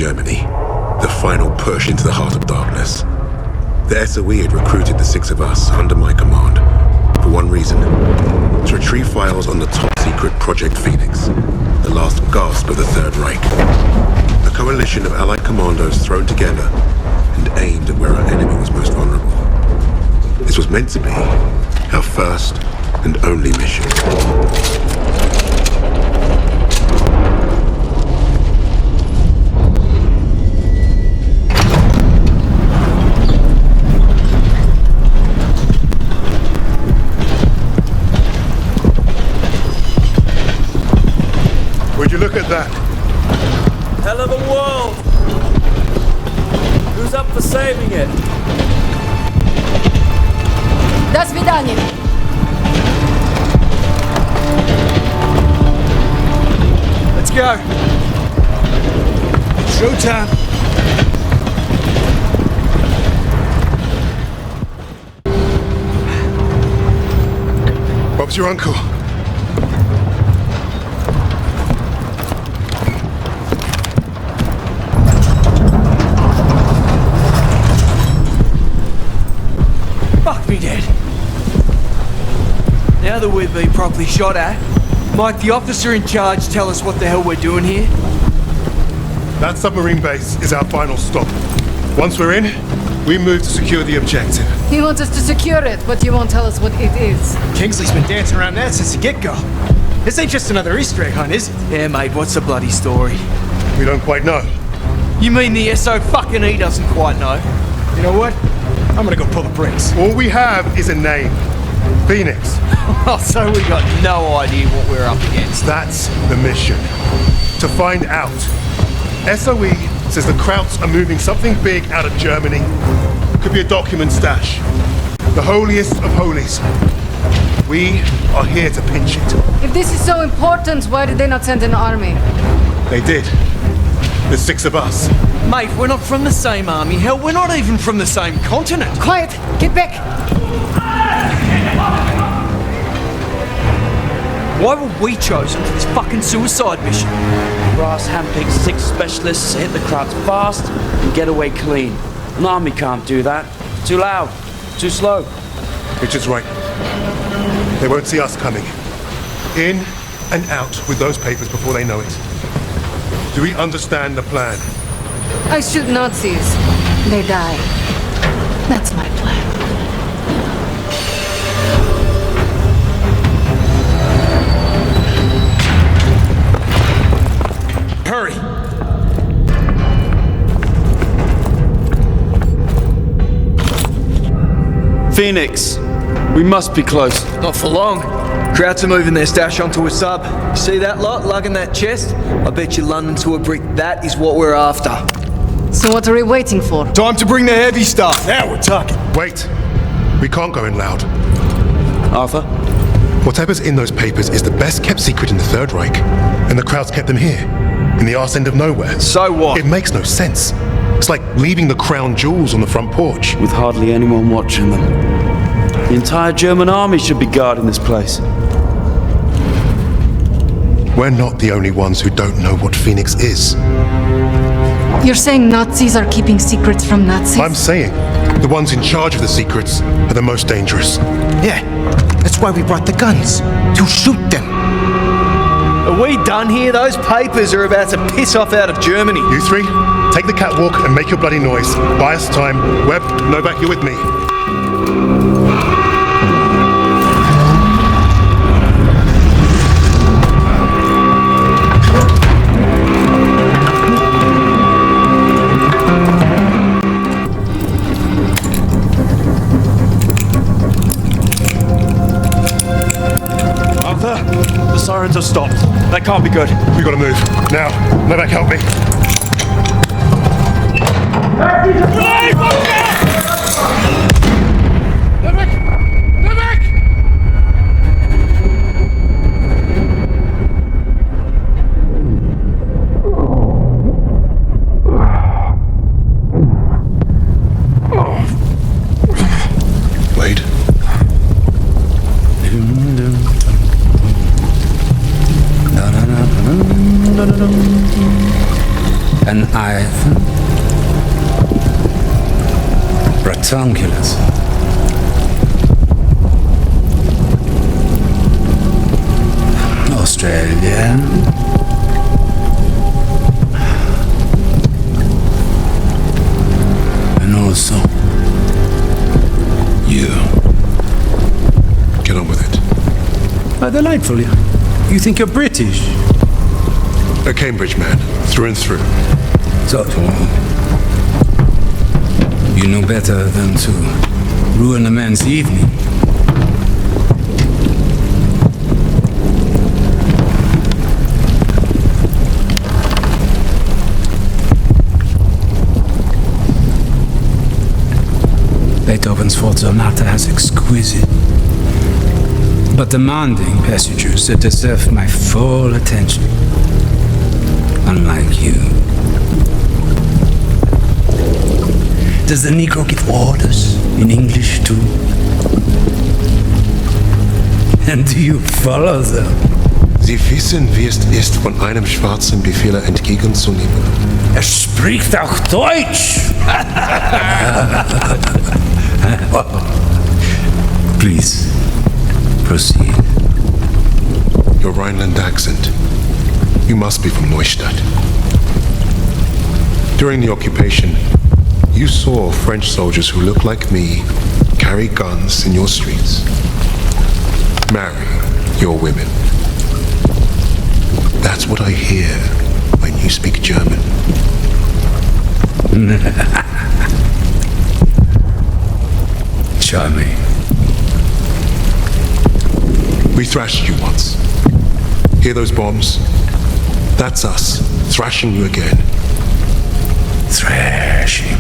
Germany, the final push into the heart of darkness. The SOE had recruited the six of us under my command for one reason: to retrieve files on the top-secret Project Phoenix, the last gasp of the Third Reich. A coalition of Allied commandos thrown together and aimed at where our enemy was most vulnerable. This was meant to be our first and only mission. Would you look at that? Hell of a world! Who's up for saving it? До свидания! Let's go! Showtime! Bob's your uncle. Fuck me dead. Now that we've been properly shot at, might the officer in charge tell us what the hell we're doing here? That submarine base is our final stop. Once we're in, we move to secure the objective. He wants us to secure it, but you won't tell us what it is. Kingsley's been dancing around that since the get-go. This ain't just another Easter egg hunt, is it? Yeah, mate, what's the bloody story? We don't quite know. You mean the SO-fucking-E doesn't quite know? You know what? I'm gonna go pull the brakes. All we have is a name. Phoenix. Oh, so we got no idea what we're up against. That's the mission. To find out. SOE says the Krauts are moving something big out of Germany. Could be a document stash. The holiest of holies. We are here to pinch it. If this is so important, why did they not send an army? They did. There's six of us. Mate, we're not from the same army. Hell, we're not even from the same continent. Quiet! Get back! Why were we chosen for this fucking suicide mission? Brass handpicked six specialists to hit the Krauts fast and get away clean. An army can't do that. Too loud. Too slow. Richard's right. They won't see us coming. In and out with those papers before they know it. Do we understand the plan? I shoot Nazis. They die. That's my plan. Hurry! Phoenix, we must be close. Not for long. Krauts are moving their stash onto a sub. You see that lot lugging that chest? I bet you London to a brick that is what we're after. So what are we waiting for? Time to bring the heavy stuff. Now we're talking. Wait. We can't go in loud. Arthur? Whatever's in those papers is the best kept secret in the Third Reich, and the Krauts kept them here, in the arse end of nowhere. So what? It makes no sense. It's like leaving the crown jewels on the front porch. With hardly anyone watching them. The entire German army should be guarding this place. We're not the only ones who don't know what Phoenix is. You're saying Nazis are keeping secrets from Nazis? I'm saying the ones in charge of the secrets are the most dangerous. Yeah, that's why we brought the guns. To shoot them. Are we done here? Those papers are about to piss off out of Germany. You three, take the catwalk and make your bloody noise. Buy us time. Webb, Novak, you're with me. The sirens have stopped. That can't be good. We gotta move. Now, Novak, help me. Wade. An Ivan. Rectangulars. Australia. And also you. Get on with it. Delightful. You think you're British? A Cambridge man, through and through. So, you know better than to ruin a man's evening. Beethoven's fourth sonata has exquisite but demanding passages that deserve my full attention. Unlike you. Does the Negro give orders in English too? And do you follow them? Sie wissen, wie es ist, von einem Schwarzen Befehle entgegenzunehmen. Er spricht auch Deutsch! Please, proceed. Your Rhineland accent. You must be from Neustadt. During the occupation, you saw French soldiers who look like me carry guns in your streets, marry your women. That's what I hear when you speak German. Charming. We thrashed you once. Hear those bombs? That's us, thrashing you again. Thrashing.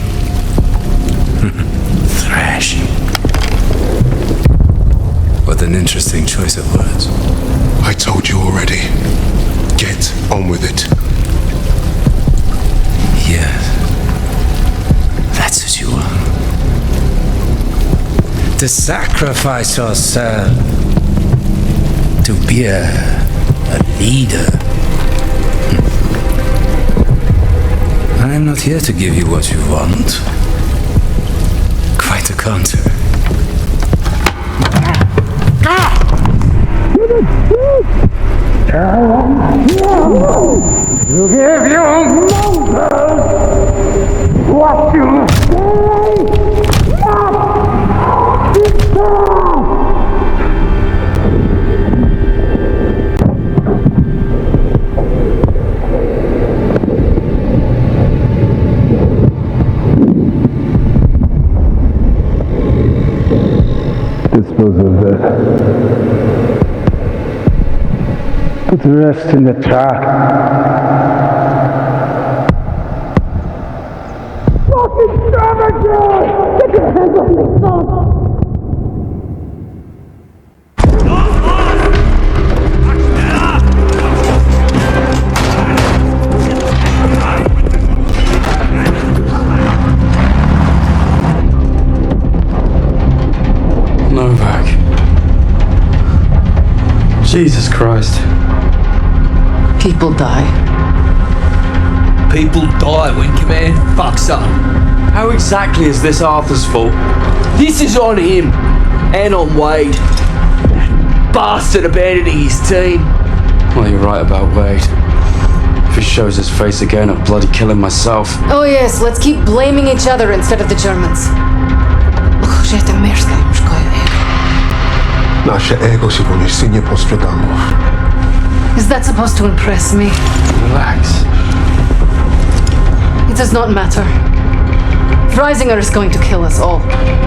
Thrashing. What an interesting choice of words. I told you already. Get on with it. Yes. That's what you want. To sacrifice yourself. To be a leader. I'm not here to give you what you want. Quite the contrary. You give your mother what you say. Dispose of that. Put the rest in the truck. Fucking savages! Get your hands off me, son! Novak. Jesus Christ. People die. People die when command fucks up. How exactly is this Arthur's fault? This is on him. And on Wade. That bastard abandoning his team. Well, you're right about Wade. If he shows his face again, I'll bloody kill him myself. Oh yes, let's keep blaming each other instead of the Germans. Nasze ego się nie postrzegało. Is that supposed to impress me? Relax. It does not matter. Freisinger is going to kill us all.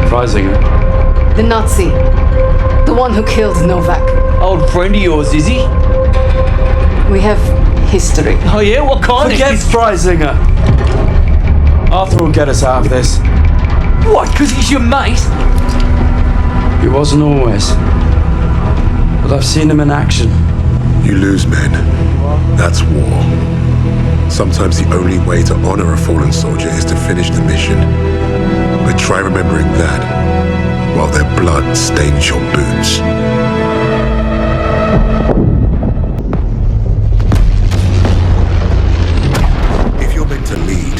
Freisinger? The Nazi. The one who killed Novak. Old friend of yours, is he? We have history. Oh yeah? What kind Forget of... Freisinger. Arthur will get us out of this. What, because he's your mate? He wasn't always. But I've seen him in action. You lose men. That's war. Sometimes the only way to honor a fallen soldier is to finish the mission. But try remembering that while their blood stains your boots. If you're meant to lead,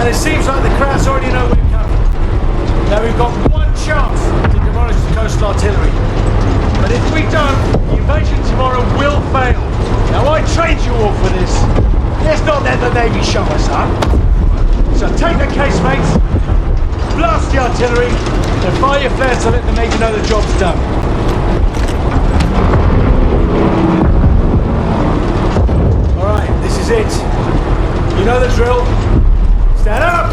And it seems like the Krauts already know we're coming. Now we've got one chance to demolish the coastal artillery. But if we don't, the invasion tomorrow will fail. Now I trained you all for this. Let's not let the Navy show us up. So take the casemates, blast the artillery, and fire your flares to let the Navy know the job's done. Alright, this is it. You know the drill. Stand up!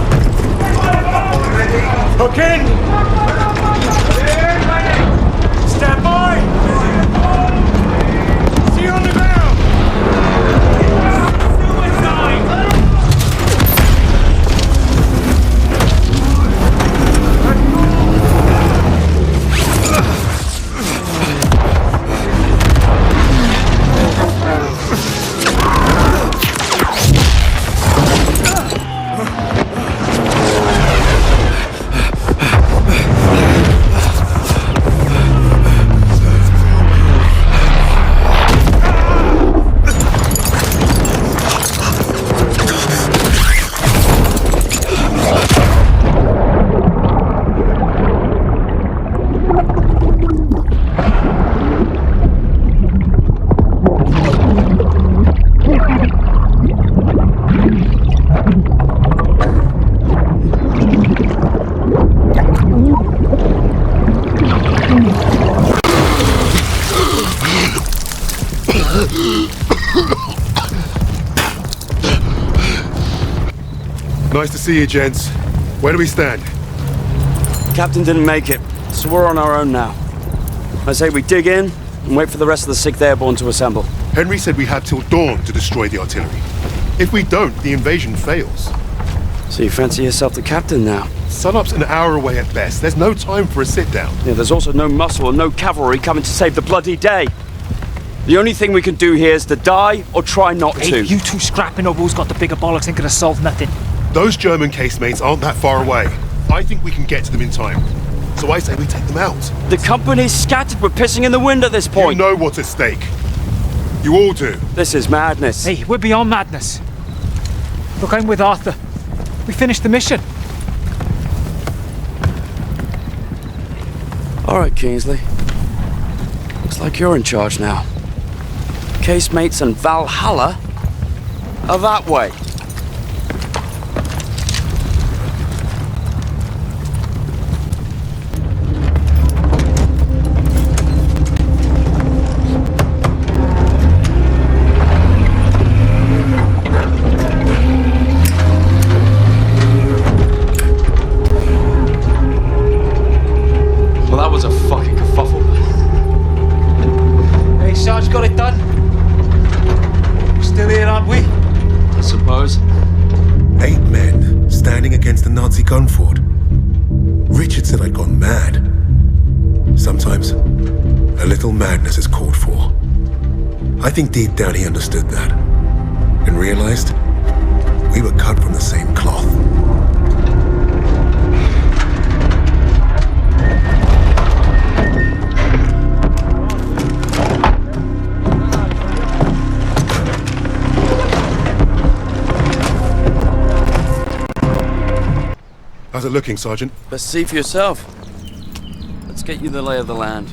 Hook in! Stand by! See you on the ground! Suicide! Nice to see you, gents. Where do we stand? Captain didn't make it, so we're on our own now. I say we dig in and wait for the rest of the 6th Airborne to assemble. Henry said we have till dawn to destroy the artillery. If we don't, the invasion fails. So you fancy yourself the captain now? Sunup's an hour away at best. There's no time for a sit-down. Yeah, there's also no muscle and no cavalry coming to save the bloody day. The only thing we can do here is to die or try not to. Hey, you two scrapping over who's got the bigger bollocks ain't gonna solve nothing. Those German casemates aren't that far away. I think we can get to them in time. So I say we take them out. The company's scattered. We're pissing in the wind at this point. You know what's at stake. You all do. This is madness. Hey, we're beyond madness. Look, I'm with Arthur. We finished the mission. All right, Kingsley. Looks like you're in charge now. Casemates and Valhalla are that way. Got it done. We're still here, aren't we? I suppose. 8 men standing against the Nazi gun fort. Richard said I'd gone mad. Sometimes, a little madness is called for. I think deep down he understood that. And realized we were cut from the same cloth. How's it looking, Sergeant? Best see for yourself. Let's get you the lay of the land.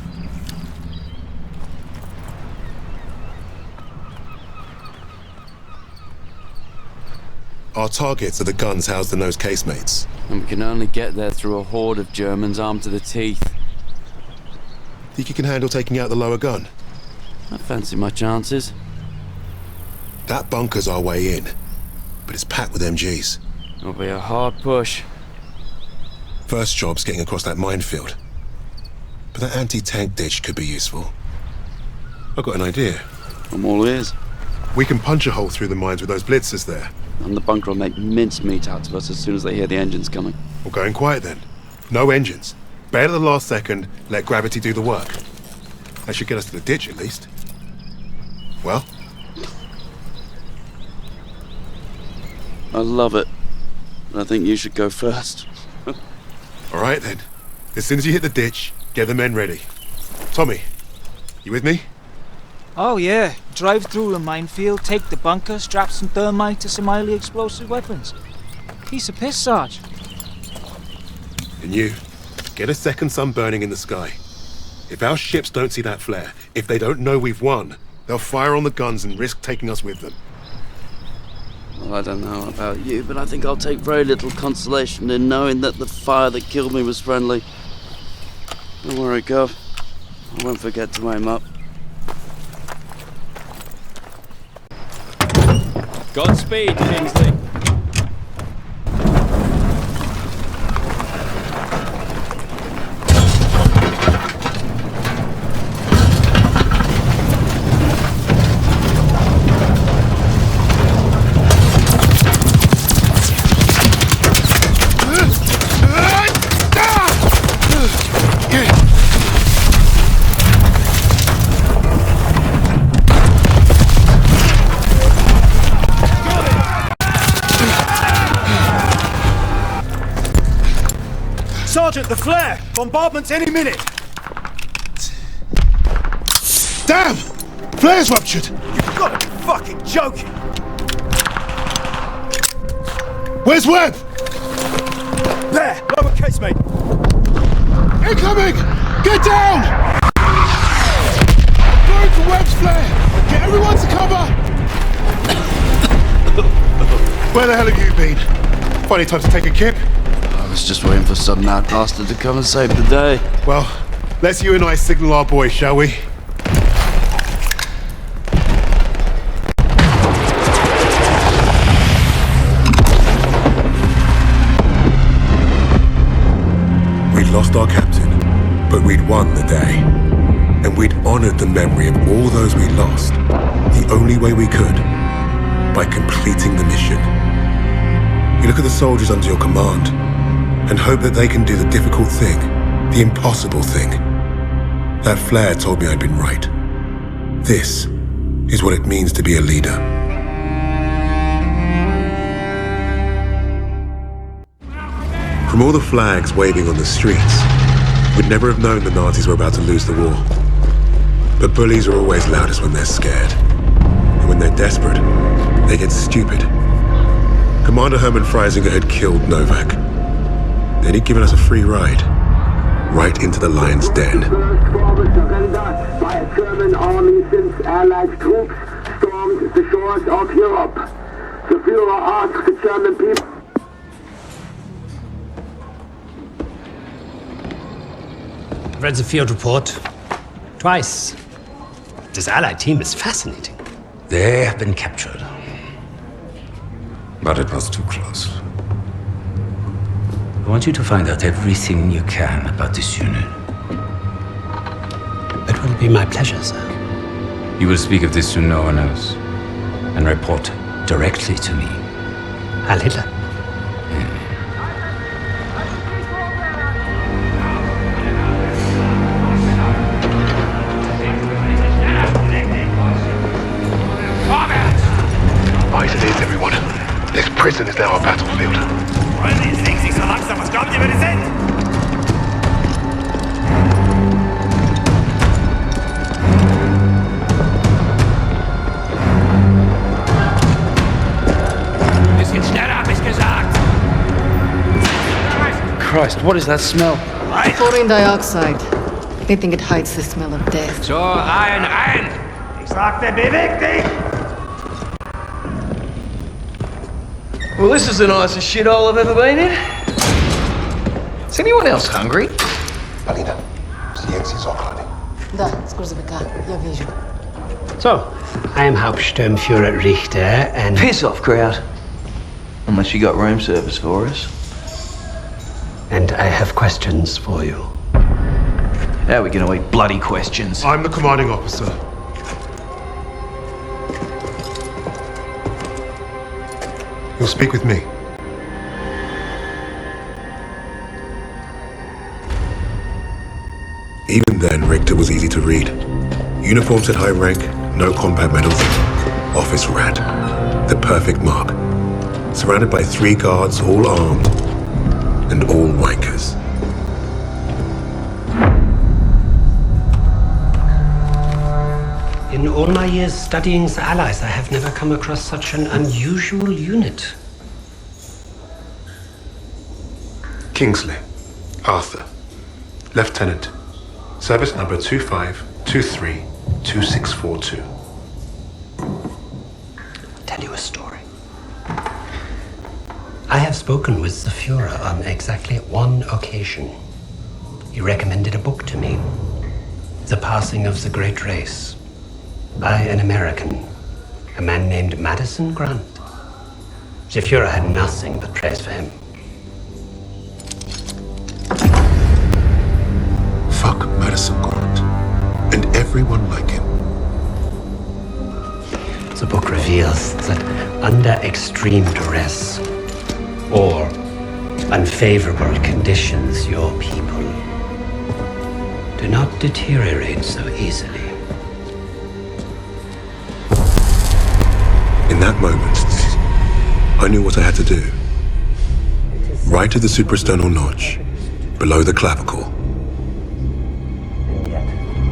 Our targets are the guns housed in those casemates. And we can only get there through a horde of Germans armed to the teeth. Think you can handle taking out the lower gun? I fancy my chances. That bunker's our way in, but it's packed with MGs. It'll be a hard push. First job's getting across that minefield. But that anti-tank ditch could be useful. I've got an idea. I'm all ears. We can punch a hole through the mines with those blitzers there. And the bunker will make mincemeat out of us as soon as they hear the engines coming. We're going quiet then. No engines. Bail at the last second, let gravity do the work. That should get us to the ditch at least. Well? I love it. But I think you should go first. All right then. As soon as you hit the ditch, get the men ready. Tommy, you with me? Oh yeah. Drive through the minefield, take the bunker, strap some thermite to some highly explosive weapons. Piece of piss, Sarge. And you, get a second sun burning in the sky. If our ships don't see that flare, if they don't know we've won, they'll fire on the guns and risk taking us with them. Well, I don't know about you, but I think I'll take very little consolation in knowing that the fire that killed me was friendly. Don't worry, Gov. I won't forget to aim up. Godspeed, Kingsley. Sergeant, the flare! Bombardment's any minute! Damn! Flare's ruptured! You've got to be fucking joking! Where's Webb? There! Lowercase, mate! Incoming! Get down! Going for Webb's flare! Get everyone to cover! Where the hell have you been? Funny time to take a kip. I was just waiting for some mad bastard to come and save the day. Well, let's you and I signal our boys, shall we? We'd lost our captain, but we'd won the day. And we'd honored the memory of all those we lost, the only way we could, by completing the mission. You look at the soldiers under your command, and hope that they can do the difficult thing, the impossible thing. That flare told me I'd been right. This is what it means to be a leader. From all the flags waving on the streets, we'd never have known the Nazis were about to lose the war. But bullies are always loudest when they're scared. And when they're desperate, they get stupid. Commander Hermann Freisinger had killed Novak. Then he'd given us a free ride, right into the lion's den. First forward surrender by a German army since Allied troops stormed the shores of Europe. The Führer asked the German people. I've read the field report twice. This Allied team is fascinating. They have been captured. But it was too close. I want you to find out everything you can about this unit. It will be my pleasure, sir. You will speak of this to no one else, and report directly to me. Heil Hitler. Right it is, everyone. This prison is now our battlefield. Wollen Sie es sich so langsam? Was glaubt ihr, wer die sind? Ein bisschen schneller, hab ich gesagt. Christ, what is that smell? Chlorine dioxide. They think it hides the smell of death. So, rein! Ich sagte, beweg dich! Well, this is the nicest shithole I've ever been in. Is anyone else hungry? Alina, silenci Socrate. Da, scurzavika, ja вижу. So, I am Hauptsturmführer Richter and... Piss off, crowd. Unless you got room service for us. And I have questions for you. How are we gonna eat bloody questions? I'm the commanding officer. You'll speak with me. Even then, Richter was easy to read. Uniforms at high rank, no combat medals. Office rat. The perfect mark. Surrounded by 3 guards, all armed. And all wankers. In all my years studying the Allies, I have never come across such an unusual unit. Kingsley. Arthur. Lieutenant. Service number 25232642. Tell you a story. I have spoken with the Führer on exactly one occasion. He recommended a book to me. The Passing of the Great Race. By an American. A man named Madison Grant. The Führer had nothing but praise for him. Fuck Madison Grant. And everyone like him. The book reveals that under extreme duress or unfavorable conditions, your people do not deteriorate so easily. In that moment, I knew what I had to do. Right to the suprasternal notch, below the clavicle.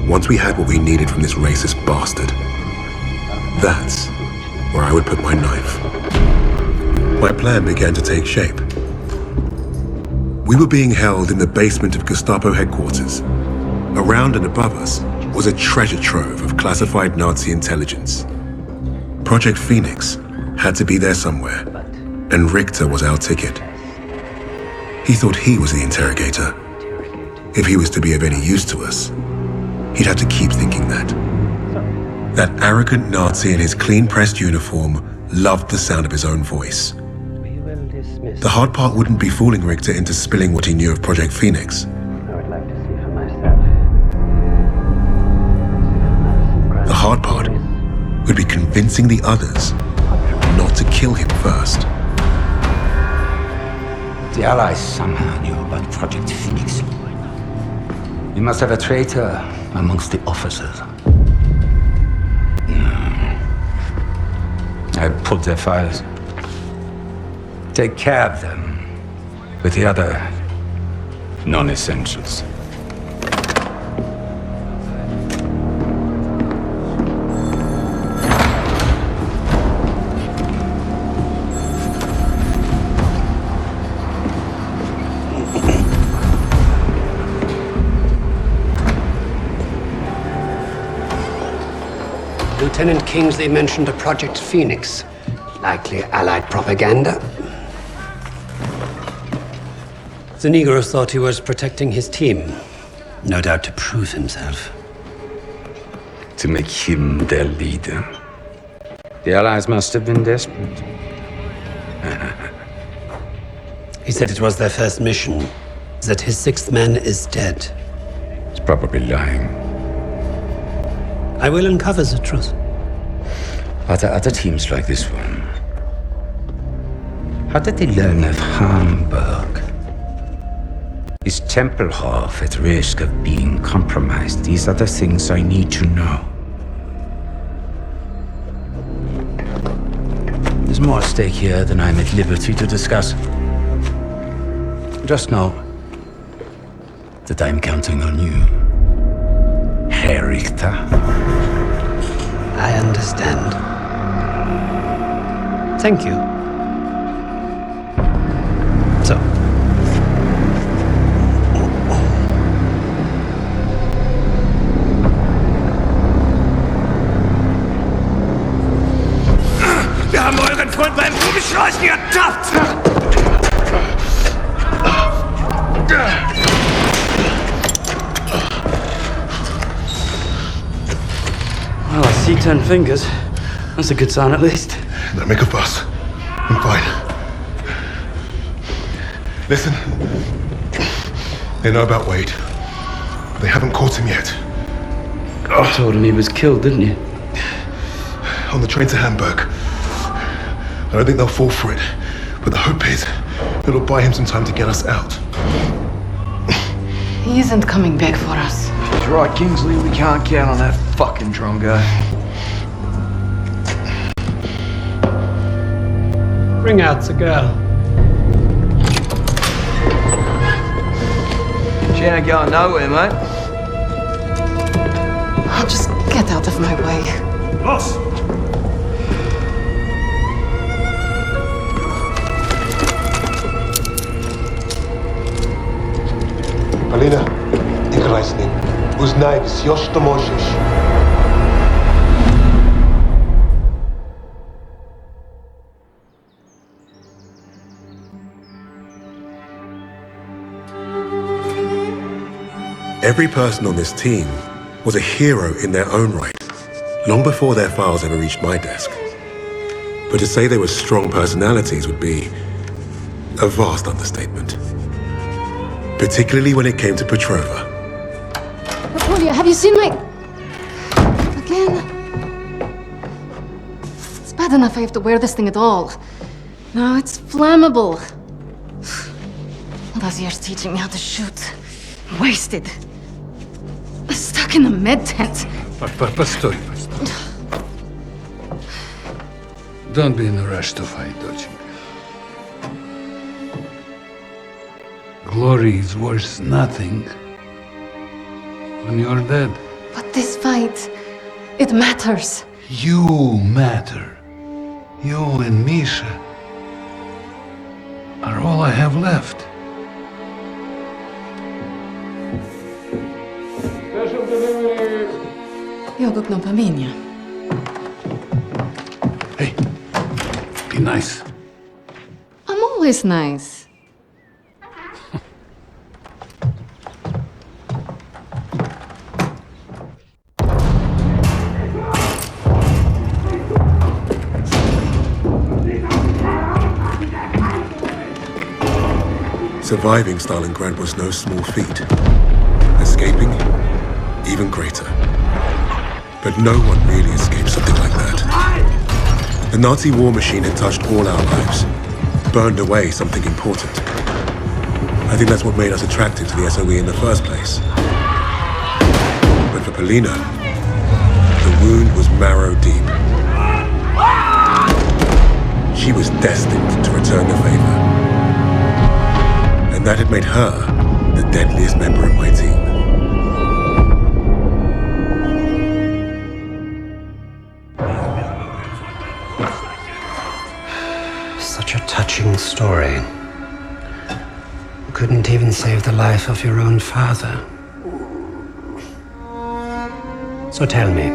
Once we had what we needed from this racist bastard, that's where I would put my knife. My plan began to take shape. We were being held in the basement of Gestapo headquarters. Around and above us was a treasure trove of classified Nazi intelligence. Project Phoenix had to be there somewhere, and Richter was our ticket. He thought he was the interrogator. If he was to be of any use to us, he'd have to keep thinking that. That arrogant Nazi in his clean-pressed uniform loved the sound of his own voice. The hard part wouldn't be fooling Richter into spilling what he knew of Project Phoenix. The hard part would be convincing the others not to kill him first. The Allies somehow knew about Project Phoenix. You must have a traitor amongst the officers. No. I pulled their files. Take care of them with the other non-essentials. Lieutenant Kingsley mentioned a Project Phoenix. Likely Allied propaganda. The Negro thought he was protecting his team. No doubt to prove himself. To make him their leader. The Allies must have been desperate. He said it was their first mission. That his sixth man is dead. He's probably lying. I will uncover the truth. Are there other teams like this one? How did they learn of Hamburg? Is Tempelhof at risk of being compromised? These are the things I need to know. There's more at stake here than I'm at liberty to discuss. Just know that I'm counting on you, Herr Richter. I understand. Thank you. So. Wir haben euren Freund beim Kugelschleusen ertappt! Well, I see 10 fingers. That's a good sign, at least. Don't make a fuss. I'm fine. Listen. They know about Wade. They haven't caught him yet. You told him he was killed, didn't you? On the train to Hamburg. I don't think they'll fall for it. But the hope is it'll buy him some time to get us out. He isn't coming back for us. She's right, Kingsley. We can't count on that fucking drum guy. Bring out the girl. She ain't going nowhere, mate. I'll just get out of my way. Los! Knives, još što možeš. Every person on this team was a hero in their own right, long before their files ever reached my desk. But to say they were strong personalities would be a vast understatement. Particularly when it came to Petrova. Julia, have you seen my... Again? It's bad enough I have to wear this thing at all. Now it's flammable. All those years teaching me how to shoot. Wasted. Stuck in a med tent. Постой. Don't be in a rush to fight, доченька. Glory is worth nothing when you're dead. But this fight, it matters. You matter. You and Misha are all I have left. Jag öppnar på min. Hey, be nice. I'm always nice. Surviving Stalingrad was no small feat. Escaping, even greater. But no one really escaped something like that. The Nazi war machine had touched all our lives, burned away something important. I think that's what made us attracted to the SOE in the first place. But for Polina, the wound was marrow deep. She was destined to return the favor. And that had made her the deadliest member of my team. Such a touching story. You couldn't even save the life of your own father. So tell me,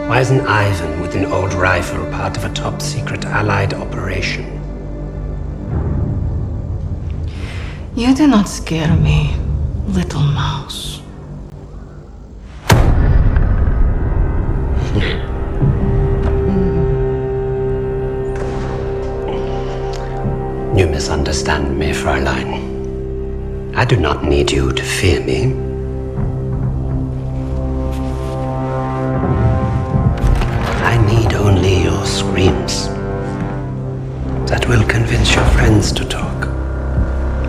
why isn't Ivan with an old rifle part of a top-secret Allied operation? You do not scare me, little mouse. You misunderstand me, Fräulein. I do not need you to fear me. I need only your screams. That will convince your friends to talk.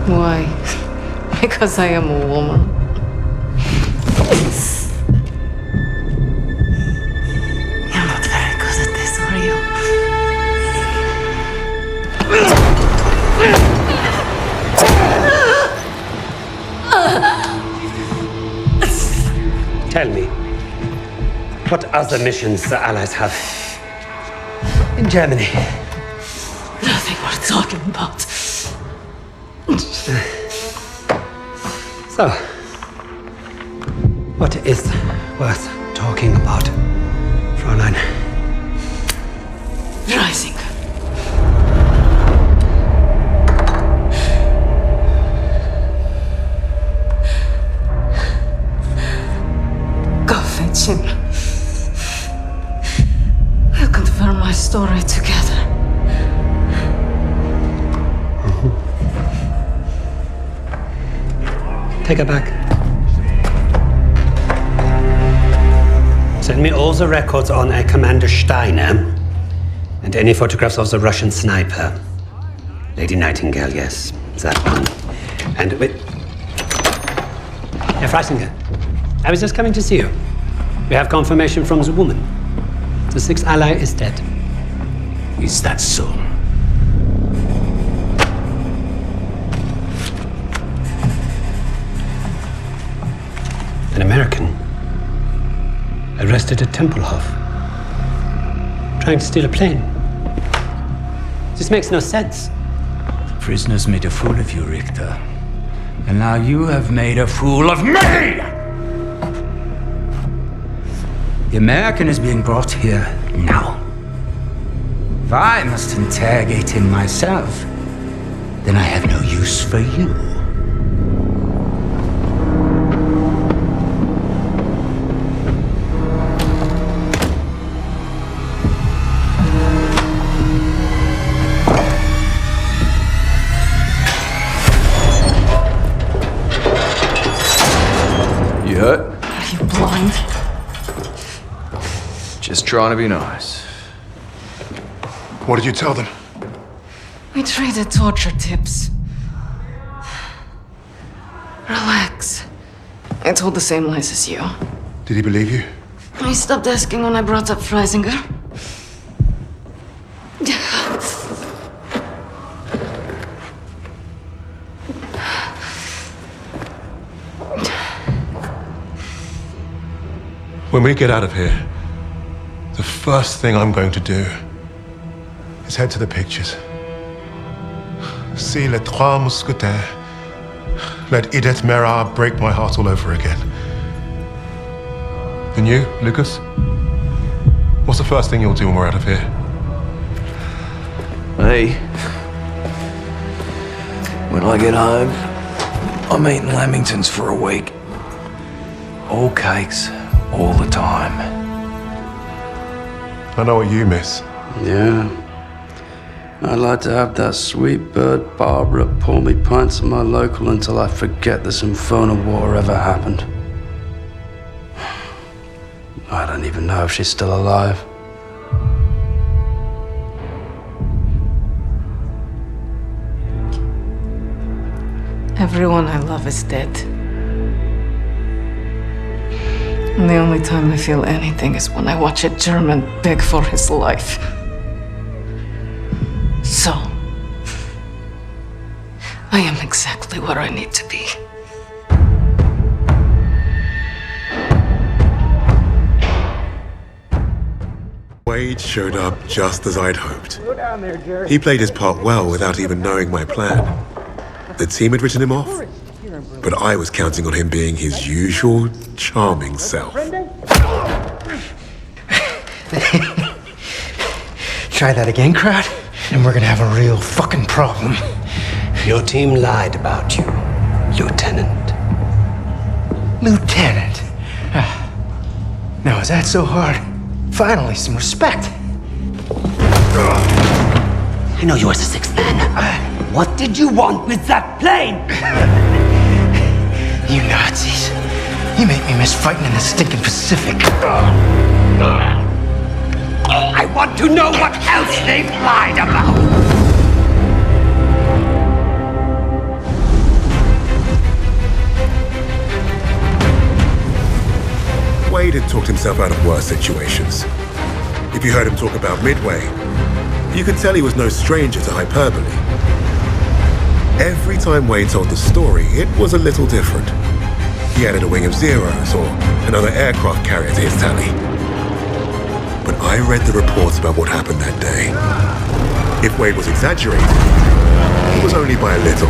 Why? Because I am a woman. You're not very good at this, are you? Tell me, what other missions the Allies have in Germany? Nothing worth talking about. So, what is worth talking about, Fräulein? Rising. Go fetch him. We'll confirm my story together. Take her back. Send me all the records on a Commander Steiner and any photographs of the Russian sniper. Lady Nightingale, yes, that one. And wait. Herr Freisinger, I was just coming to see you. We have confirmation from the woman. The sixth ally is dead. Is that so? An American arrested at Tempelhof, trying to steal a plane. This makes no sense. The prisoners made a fool of you, Richter. And now you have made a fool of me! The American is being brought here now. If I must interrogate him myself, then I have no use for you. You hurt? Are you blind? Just trying to be nice. What did you tell them? We traded torture tips. Relax. I told the same lies as you. Did he believe you? I stopped asking when I brought up Freisinger. When we get out of here, the first thing I'm going to do is head to the pictures. See Les Trois Mousquetaires. Let Edith Merard break my heart all over again. And you, Lucas? What's the first thing you'll do when we're out of here? Hey. When I get home, I'm eating lamingtons for a week. All cakes, all the time. I know what you miss. Yeah. I'd like to have that sweet bird Barbara pour me pints at my local until I forget this infernal war ever happened. I don't even know if she's still alive. Everyone I love is dead. And the only time I feel anything is when I watch a German beg for his life. So, I am exactly where I need to be. Wade showed up just as I'd hoped. He played his part well without even knowing my plan. The team had written him off, but I was counting on him being his usual charming self. Try that again, crowd, and we're gonna have a real fucking problem. Your team lied about you, Lieutenant. Lieutenant? Now, is that so hard? Finally, some respect. I know you as the sixth man. What did you want with that plane? You Nazis. You make me miss fighting in the stinking Pacific. I want to know what else they've lied about. Wade had talked himself out of worse situations. If you heard him talk about Midway, you could tell he was no stranger to hyperbole. Every time Wade told the story, it was a little different. He added a wing of zeros or another aircraft carrier to his tally. But I read the reports about what happened that day. If Wade was exaggerating, it was only by a little.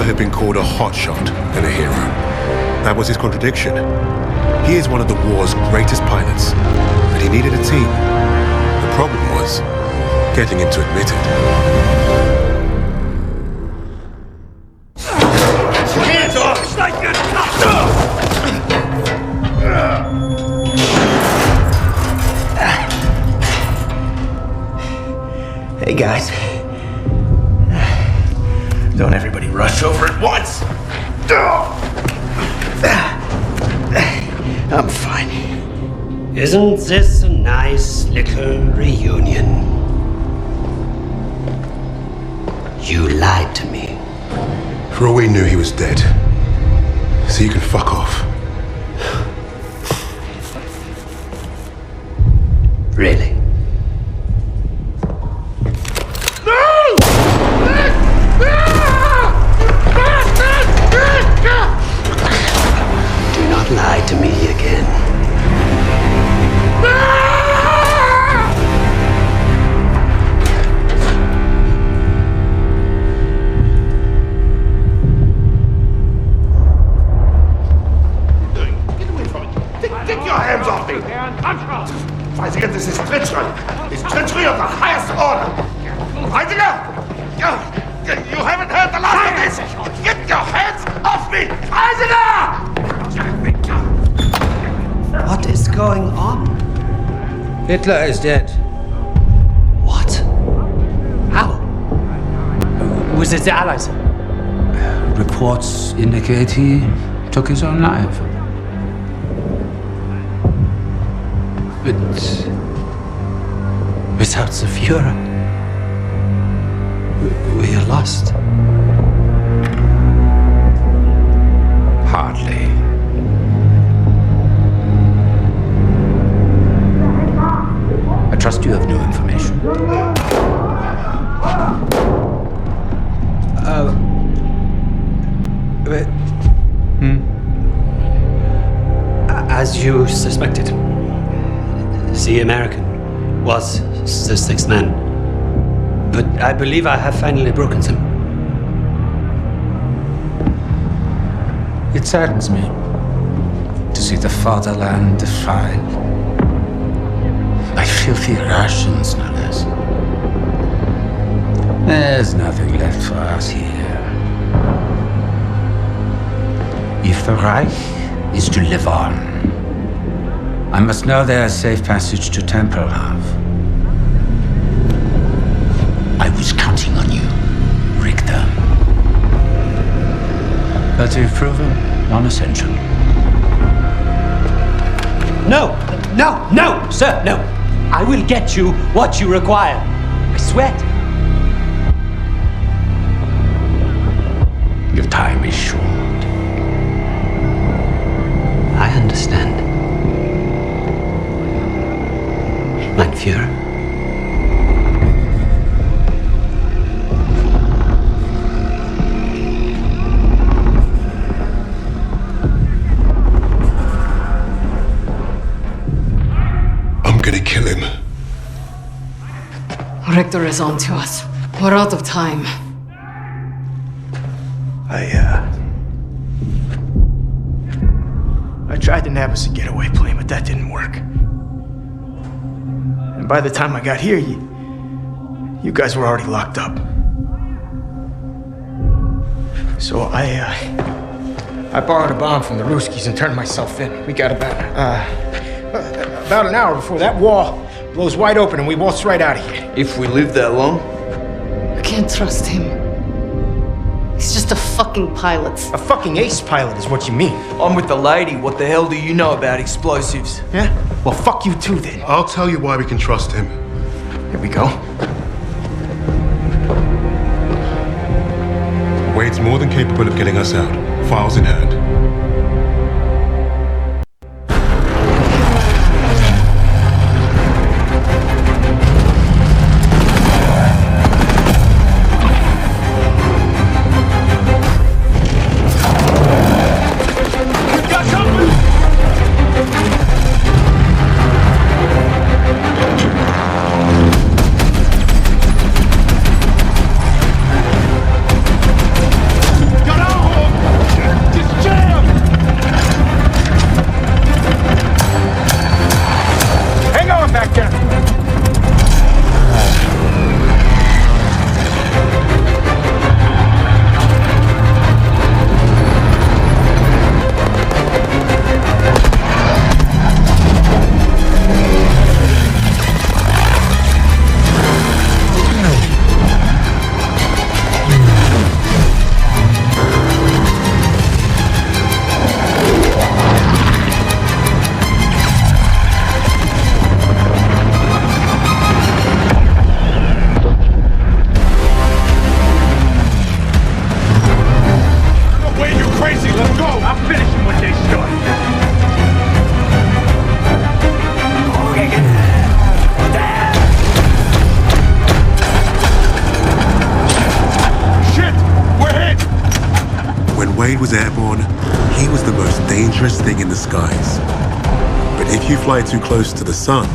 Have been called a hotshot than a hero. That was his contradiction. He is one of the war's greatest pilots, but he needed a team. The problem was getting him to admit it. Hands off! It's like you're Hey, guys. Don't everybody rush over at once. I'm fine. Isn't this a nice little reunion? You lied to me. For all we knew, he was dead. So you can fuck off. Really? Do not lie to me again. Get your hands off me! Weisiger, this is treachery! It's treachery of the highest order! Weisiger! You haven't heard the last of this! Get your hands off me! Weisiger! What is going on? Hitler is dead. What? How? Was it the Allies? Reports indicate he took his own life. But without the Führer, we are lost. Hardly. I trust you have new information. As you suspected, the American was the sixth man. But I believe I have finally broken them. It saddens me to see the fatherland defiled by filthy Russians, no less. There's nothing left for us here. If the Reich is to live on, I must know there's safe passage to Tempelhof. I was counting on you, Richter. But you've proven non-essential. No, sir, no. I will get you what you require. I swear. Your time is short. I understand. Mein Führer. I'm gonna kill him. Richter is on to us. We're out of time. I tried to nab us a getaway plane, but that didn't work. And by the time I got here, you guys were already locked up. So I borrowed a bomb from the Ruskies and turned myself in. We got about an hour before that wall blows wide open and we waltz right out of here. If we live that long? I can't trust him. He's just a fucking pilot. A fucking ace pilot is what you mean. I'm with the lady. What the hell do you know about explosives? Yeah? Well, fuck you too then. I'll tell you why we can trust him. Here we go. Wade's more than capable of getting us out. Files in hand. Just Wade was airborne, he was the most dangerous thing in the skies. But if you fly too close to the sun,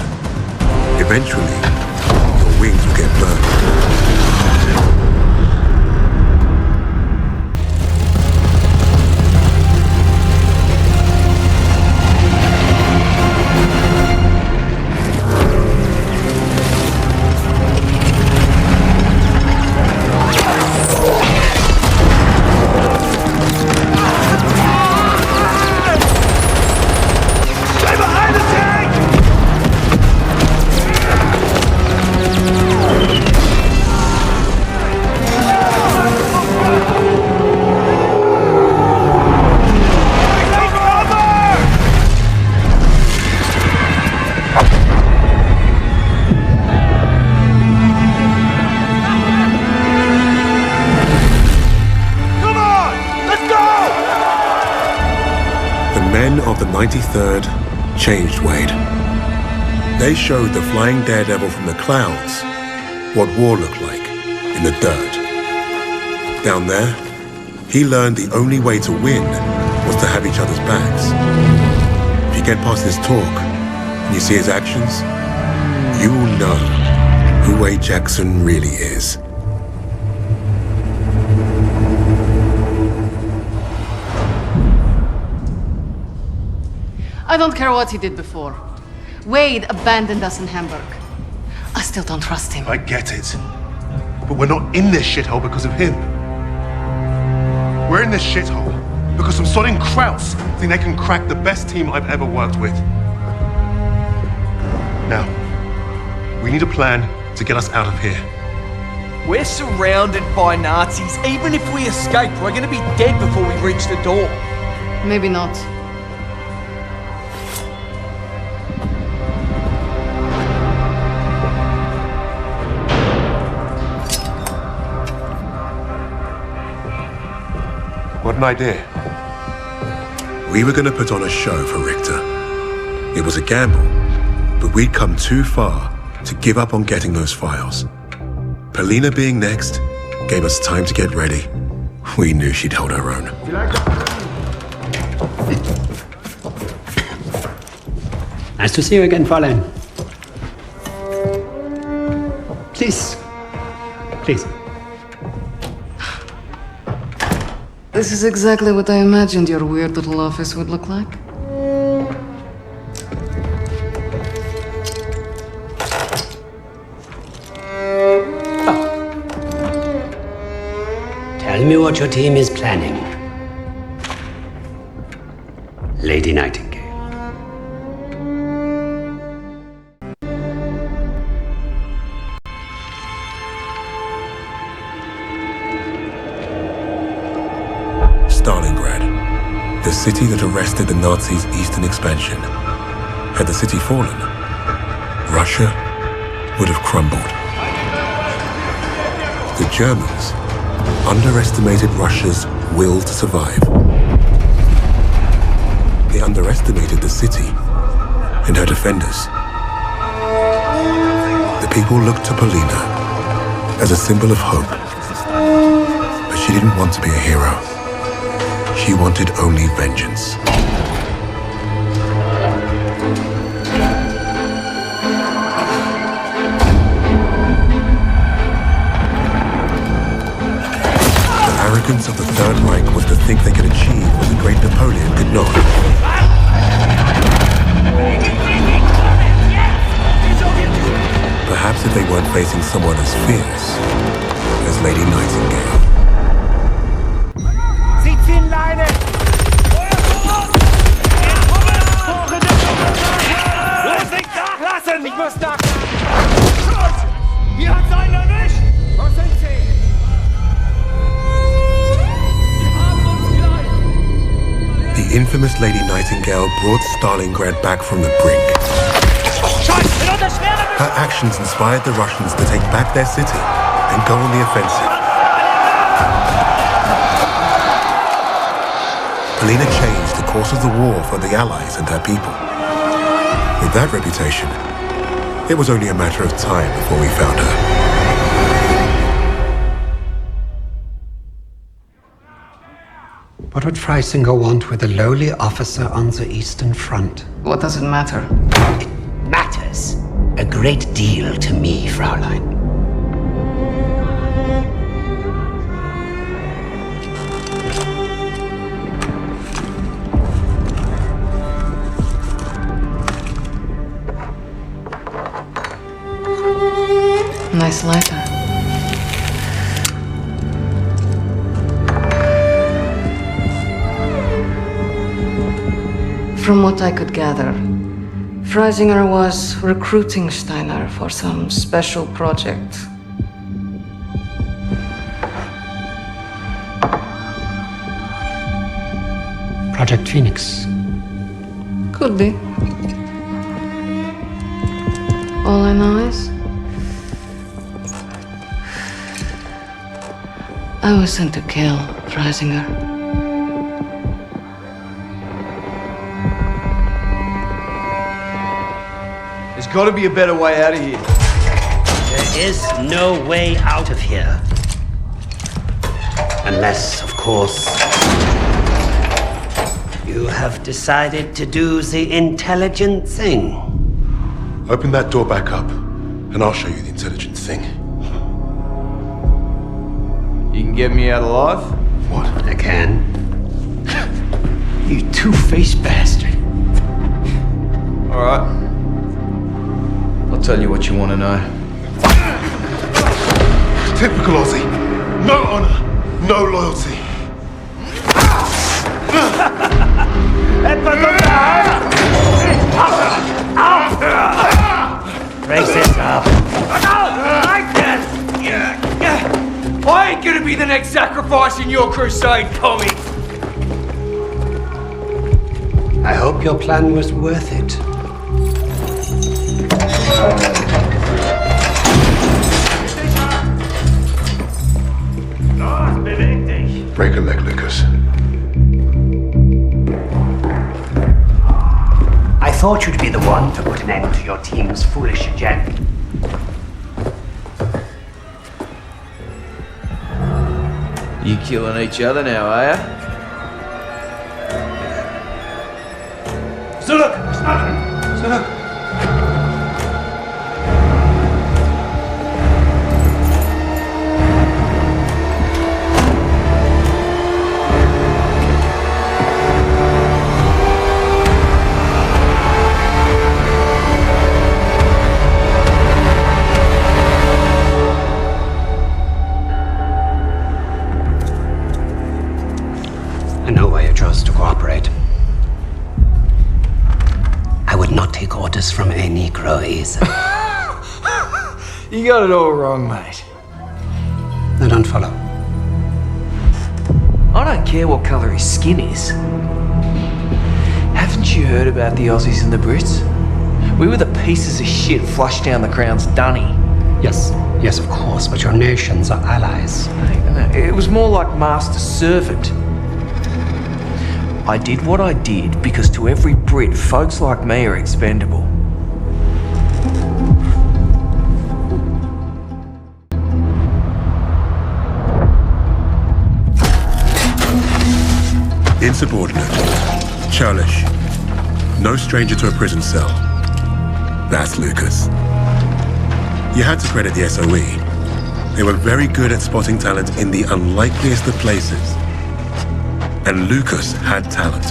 eventually, your wings will get burned. Of the 93rd changed Wade. They showed the flying daredevil from the clouds what war looked like in the dirt. Down there, he learned the only way to win was to have each other's backs. If you get past his talk and you see his actions, you will know who Wade Jackson really is. I don't care what he did before. Wade abandoned us in Hamburg. I still don't trust him. I get it. But we're not in this shithole because of him. We're in this shithole because some sodding Krauts think they can crack the best team I've ever worked with. Now, we need a plan to get us out of here. We're surrounded by Nazis. Even if we escape, we're gonna be dead before we reach the door. Maybe not. What an idea. We were going to put on a show for Richter. It was a gamble, but we'd come too far to give up on getting those files. Polina being next gave us time to get ready. We knew she'd hold her own. Nice to see you again, Fräulein. Please. Please. This is exactly what I imagined your weird little office would look like. Tell me what your team is planning. Lady Nightingale. Stalingrad, the city that arrested the Nazis' eastern expansion. Had the city fallen, Russia would have crumbled. The Germans underestimated Russia's will to survive. They underestimated the city and her defenders. The people looked to Polina as a symbol of hope, but she didn't want to be a hero. She wanted only vengeance. The arrogance of the Third Reich was to think they could achieve what the great Napoleon could not. Perhaps if they weren't facing someone as fierce as Lady Nightingale. Ich muss nach! Hier hat's einen erwischt! Wo sind sie? Sie haben uns gleich! The infamous Lady Nightingale brought Stalingrad back from the brink. Her actions inspired the Russians to take back their city and go on the offensive. Polina changed the course of the war for the Allies and her people. With that reputation, it was only a matter of time before we found her. What would Freisinger want with a lowly officer on the Eastern Front? What does it matter? It matters a great deal to me, Fraulein. Nice lighter. From what I could gather, Freisinger was recruiting Steiner for some special project. Project Phoenix. Could be. All I know is I was sent to kill Freisinger. There's got to be a better way out of here. There is no way out of here. Unless, of course, you have decided to do the intelligent thing. Open that door back up, and I'll show you the intelligent thing. You can get me out alive? What? I can. You two-faced bastard. All right. I'll tell you what you want to know. Typical Aussie. No honor, no loyalty. Brace yourself. I ain't gonna be the next sacrifice in your crusade, Tommy. I hope your plan was worth it. Break a leg, Lucas. I thought you'd be the one to put an end to your team's foolish agenda. You killing each other now, are ya? Zurück! Zurück! I know why you chose to cooperate. I would not take orders from a Negro either. You got it all wrong, mate. Now don't follow. I don't care what colour his skin is. Haven't you heard about the Aussies and the Brits? We were the pieces of shit flushed down the Crown's dunny. Yes, of course, but your nations are allies. It was more like master-servant. I did what I did because to every Brit, folks like me are expendable. Insubordinate. Churlish. No stranger to a prison cell. That's Lucas. You had to credit the SOE. They were very good at spotting talent in the unlikeliest of places. And Lucas had talent.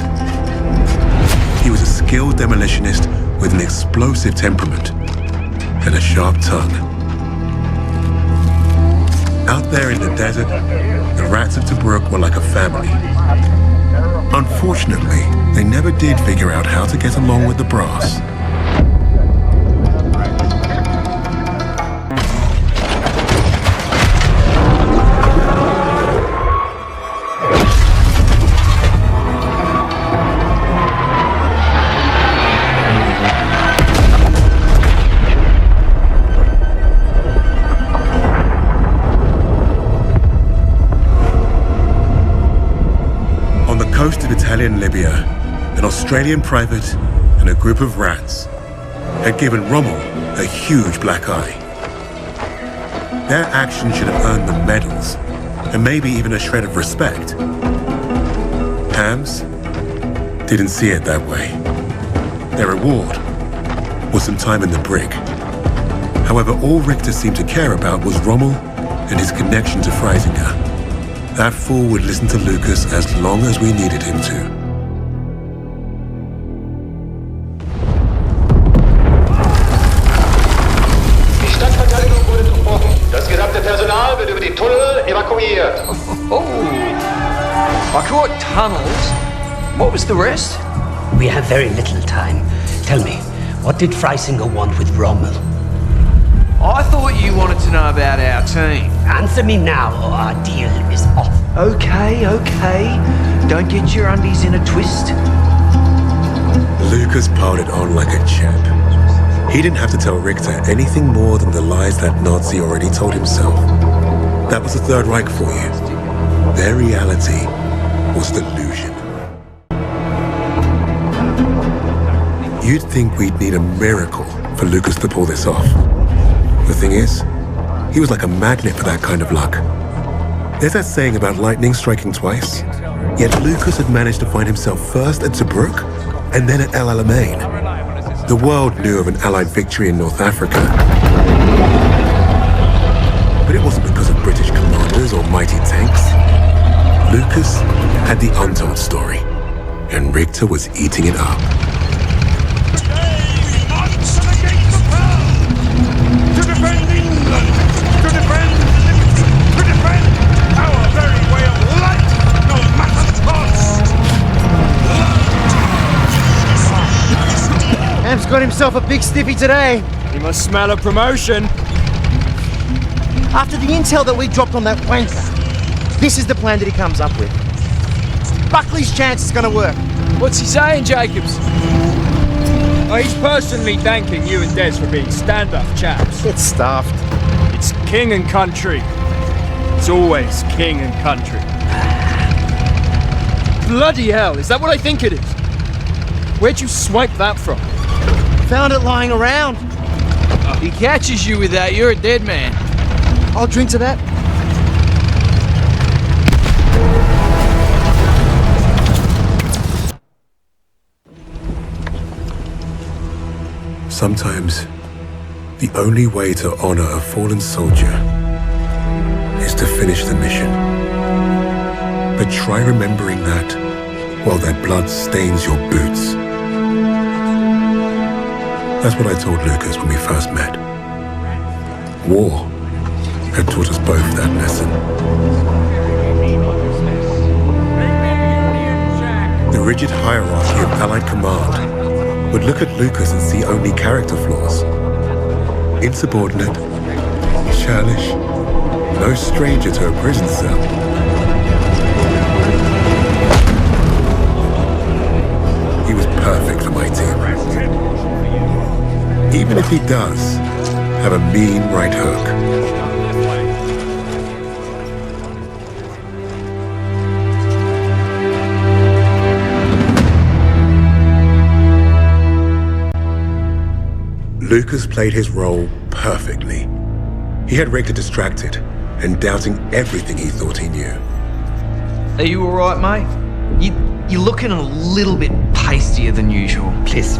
He was a skilled demolitionist with an explosive temperament and a sharp tongue. Out there in the desert, the rats of Tobruk were like a family. Unfortunately, they never did figure out how to get along with the brass. Coast of Italian Libya, an Australian private and a group of rats had given Rommel a huge black eye. Their action should have earned them medals, and maybe even a shred of respect. Hams didn't see it that way. Their reward was some time in the brig. However, all Richter seemed to care about was Rommel and his connection to Freisinger. That fool would listen to Lucas as long as we needed him to. Die Stadtverteidigung wurde durchbrochen. Das gesamte Personal wird über die Tunnel evakuiert. I caught tunnels. What was the rest? We have very little time. Tell me, what did Freisinger want with Rommel? I thought you wanted to know about our team. Answer me now or our deal is off. Okay. Don't get your undies in a twist. Lucas piled it on like a champ. He didn't have to tell Richter anything more than the lies that Nazi already told himself. That was the Third Reich for you. Their reality was delusion. You'd think we'd need a miracle for Lucas to pull this off. The thing is, he was like a magnet for that kind of luck. There's that saying about lightning striking twice. Yet Lucas had managed to find himself first at Tobruk and then at El Alamein. The world knew of an Allied victory in North Africa. But it wasn't because of British commanders or mighty tanks. Lucas had the untold story, and Richter was eating it up. To defend England! To defend liberty! To defend our very way of life! No matter the cost! Ham's got himself a big stiffy today. He must smell a promotion. After the intel that we dropped on that wanker, this is the plan that he comes up with. Buckley's chance is gonna work. What's he saying, Jacobs? Oh, he's personally thanking you and Des for being stand-up chaps. It's stuffed. It's king and country. It's always king and country. Bloody hell, is that what I think it is? Where'd you swipe that from? Found it lying around. He catches you with that, you're a dead man. I'll drink to that. Sometimes, the only way to honor a fallen soldier is to finish the mission. But try remembering that while their blood stains your boots. That's what I told Lucas when we first met. War had taught us both that lesson. The rigid hierarchy of Allied command would look at Lucas and see only character flaws. Insubordinate, churlish, no stranger to a prison cell. He was perfect for my team. Even if he does have a mean right hook. Lucas played his role perfectly. He had Richter distracted and doubting everything he thought he knew. Are you alright, mate? You're looking a little bit pastier than usual. Please.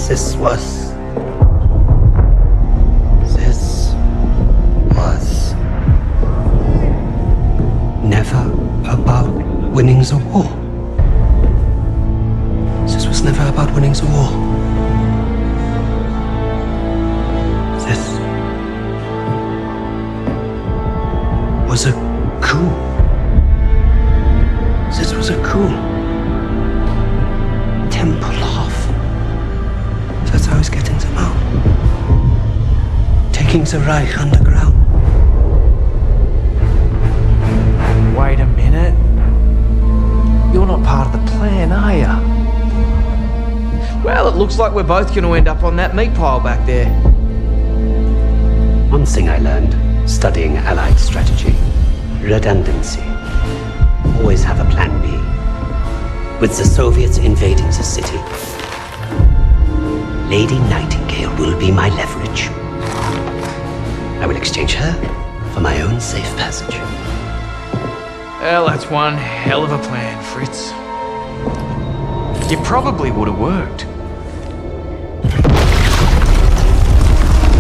This was never about winning the war. This was never about winning the war. This was a coup. This was a coup. Tempelhof. That's how he's getting them out. Taking the Reich underground. Wait a minute. You're not part of the plan, are you? Well, it looks like we're both going to end up on that meat pile back there. One thing I learned studying Allied strategy: redundancy. Always have a plan B. With the Soviets invading the city, Lady Nightingale will be my leverage. I will exchange her for my own safe passage. Well, that's one hell of a plan, Fritz. It probably would have worked.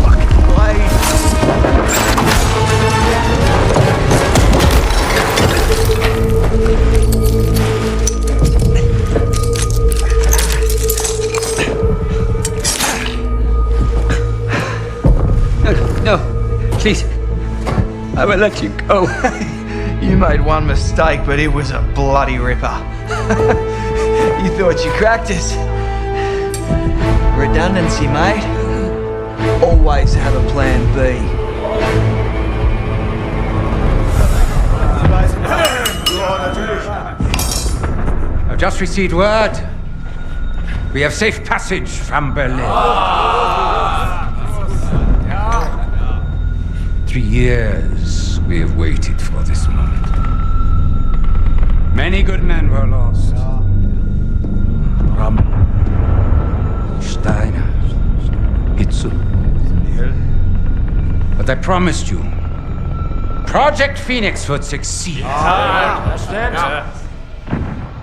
Fucking blade. No, please. I will let you go. You made one mistake, but it was a bloody ripper. You thought you cracked us. Redundancy, mate. Always have a plan B. I've just received word. We have safe passage from Berlin. 3 years we have waited for this moment. Many good men were lost. Rommel, Steiner, Hitzel. But I promised you, Project Phoenix would succeed.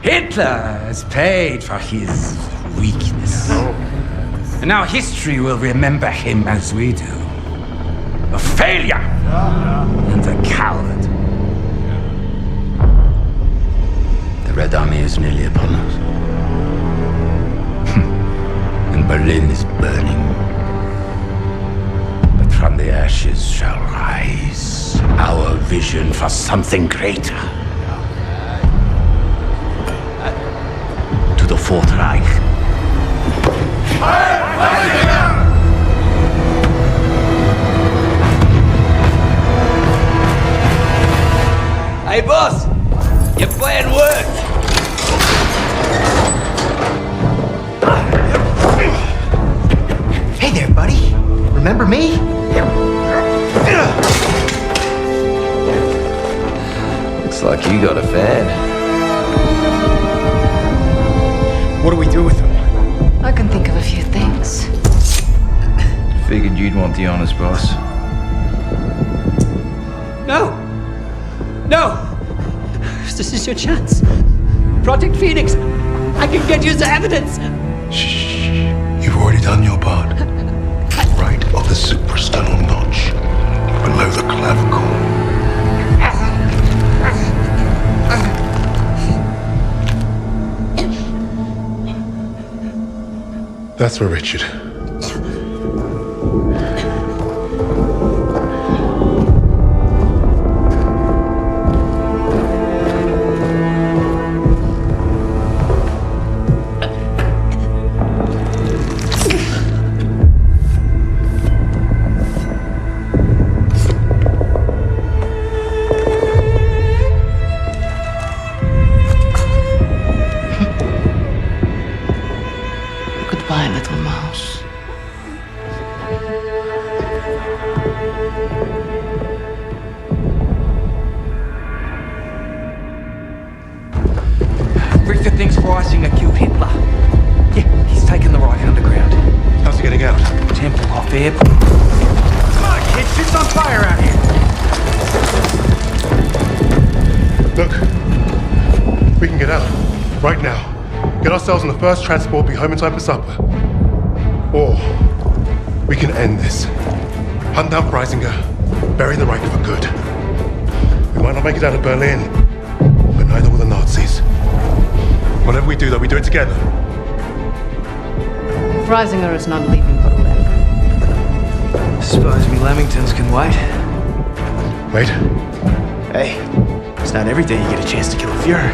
Hitler has paid for his weakness. And now history will remember him as we do. A failure and a coward. The Red Army is nearly upon us. And Berlin is burning. But from the ashes shall rise our vision for something greater. To the Fourth Reich. Hey, boss! Your plan worked! Hey there, buddy. Remember me? Looks like you got a fan. What do we do with him? I can think of a few things. Figured you'd want the honest, boss. No! No! This is your chance. Project Phoenix! I can get you the evidence! Shh. You've already done your part. Right of the suprasternal notch, below the clavicle. That's for Richard. Goodbye, little mouse. Richter thinks Reisinger killed Hitler. Yeah, he's taken the Reich underground. How's he getting out? Temple off airport. Come on, kids, shit's on fire out here. Look, we can get out. Right now. Get ourselves on the first transport, be home in time for supper. Or we can end this. Hunt down Reisinger, bury the Reich for good. We might not make it out of Berlin, but neither will the Nazis. Whatever we do, though, we do it together. Reisinger is not leaving Berlin. Suppose me Lamingtons can wait. Wait. Hey, it's not every day you get a chance to kill a Fuhrer.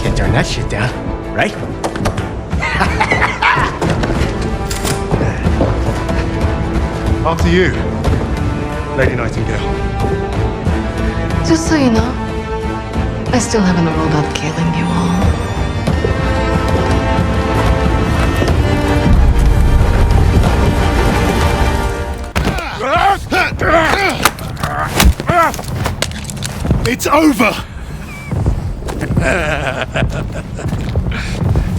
Can't turn that shit down, right? After you, Lady Nightingale. Just so you know, I still haven't ruled out killing you all. It's over!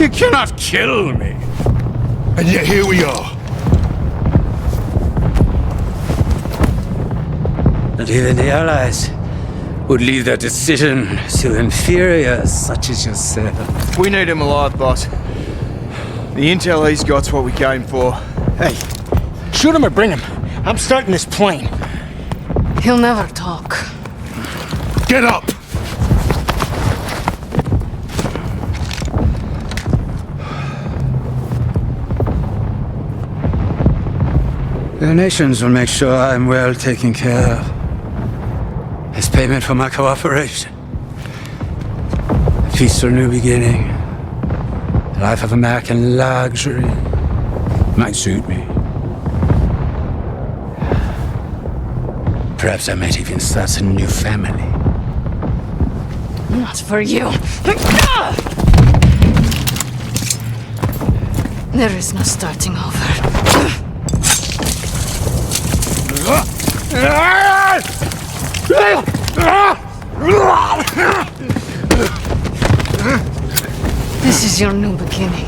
You cannot kill me. And yet here we are. And Even the Allies would leave their decision to inferiors such as yourself. We need him alive, boss. The intel he's got's what we came for. Hey, shoot him or bring him. I'm starting this plane. He'll never talk. Get up! The nations will make sure I'm well taken care of. As payment for my cooperation. A peaceful new beginning. A life of American luxury. Might suit me. Perhaps I might even start a new family. Not for you. There is no starting over. This is your new beginning.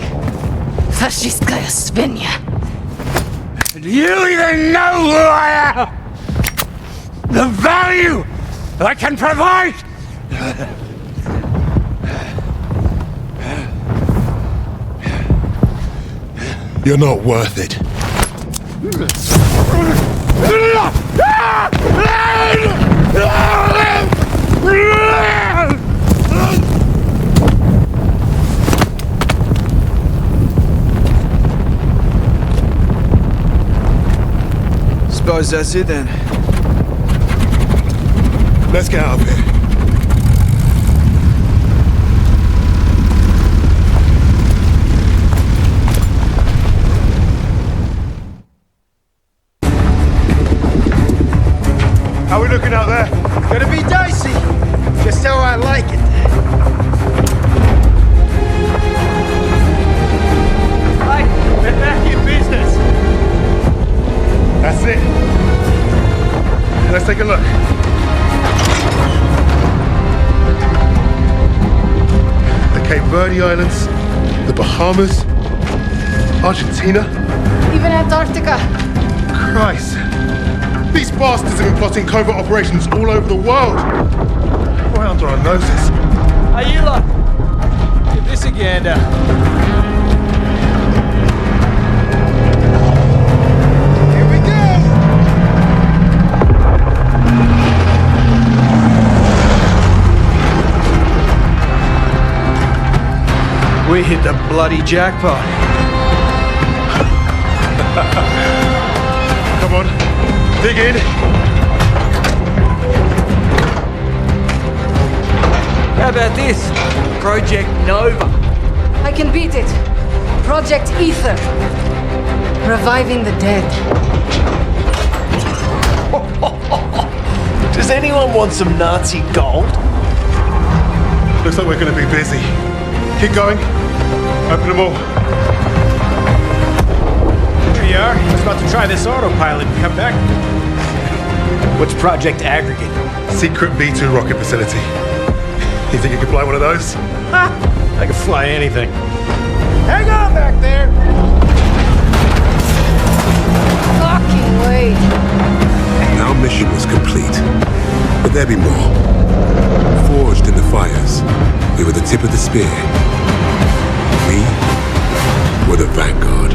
Fascistkaya Svinya. Do you even know who I am? The value I can provide? You're not worth it. Suppose that's it then. Let's get out of here. How are we looking out there? Gonna be dicey. Just how I like it. Hey, we're back in business. That's it. Let's take a look. The Cape Verde Islands, the Bahamas, Argentina. Even Antarctica. Christ. These bastards have been plotting covert operations all over the world. Right under our noses. Hey, you lot. Give this a gander. Here we go. We hit the bloody jackpot. Come on. Dig in. How about this? Project Nova. I can beat it. Project Ether. Reviving the dead. Does anyone want some Nazi gold? Looks like we're going to be busy. Keep going. Open them all. Here you are. I was about to try this autopilot and come back. What's Project Aggregate? Secret V2 rocket facility. You think you could fly one of those? Ha! I can fly anything. Hang on back there! Fucking wait. Our mission was complete. But there'd be more. Forged in the fires, we were the tip of the spear. We were the Vanguard.